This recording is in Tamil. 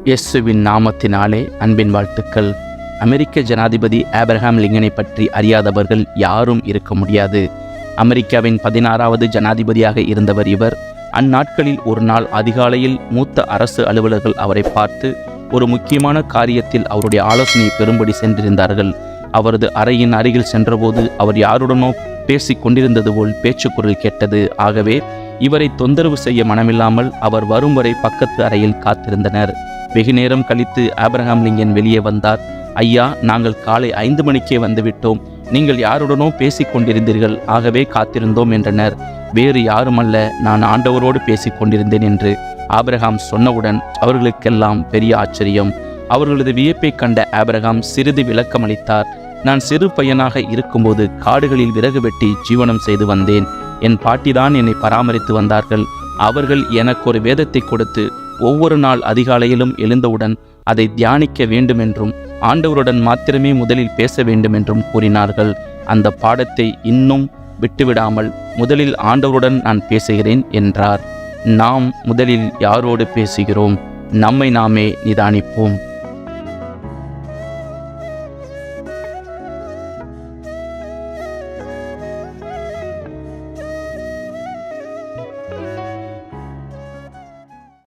இயேசுவின் நாமத்தினாலே அன்பின் வாழ்த்துக்கள். அமெரிக்க ஜனாதிபதி ஆபிரகாம் லிங்கனை பற்றி அறியாதவர்கள் யாரும் இருக்க முடியாது. அமெரிக்காவின் 16வது ஜனாதிபதியாக இருந்தவர் இவர். அந்நாட்களில் ஒரு நாள் அதிகாலையில் மூத்த அரசு அலுவலர்கள் அவரை பார்த்து ஒரு முக்கியமான காரியத்தில் அவருடைய ஆலோசனையை பெறும்படி சென்றிருந்தார்கள். அவரது அறையின் அருகில் சென்றபோது அவர் யாருடனோ பேசிக் கொண்டிருந்தது போல் பேச்சுக்குரல் கேட்டது. ஆகவே இவரை தொந்தரவு செய்ய மனமில்லாமல் அவர் வரும் வரை பக்கத்து அறையில் காத்திருந்தனர். வெகு நேரம் கழித்து ஆபிரகாம் லிங்கன் வெளியே வந்தார். ஐயா, நாங்கள் காலை 5 மணிக்கே வந்துவிட்டோம். நீங்கள் யாருடனோ பேசிக் கொண்டிருந்தீர்கள், ஆகவே காத்திருந்தோம் என்றனர். வேறு யாருமல்ல, நான் ஆண்டவரோடு பேசிக் கொண்டிருந்தேன் என்று ஆபிரகாம் சொன்னவுடன் அவர்களுக்கெல்லாம் பெரிய ஆச்சரியம். அவர்களது வியப்பை கண்ட ஆபிரகாம் சிறிது விளக்கம் அளித்தார். நான் சிறு பையனாக இருக்கும்போது காடுகளில் விறகு வெட்டி ஜீவனம் செய்து வந்தேன். என் பாட்டிதான் என்னை பராமரித்து வந்தார்கள். அவர்கள் எனக்கு ஒரு வேதத்தை கொடுத்து ஒவ்வொரு நாள் அதிகாலையிலும் எழுந்தவுடன் அதை தியானிக்க வேண்டுமென்றும் ஆண்டவருடன் மாத்திரமே முதலில் பேச வேண்டுமென்றும் கூறினார்கள். அந்த பாடத்தை இன்னும் விட்டுவிடாமல் முதலில் ஆண்டவருடன் நான் பேசுகிறேன் என்றார். நாம் முதலில் யாரோடு பேசுகிறோம்? நம்மை நாமே நிதானிப்போம்.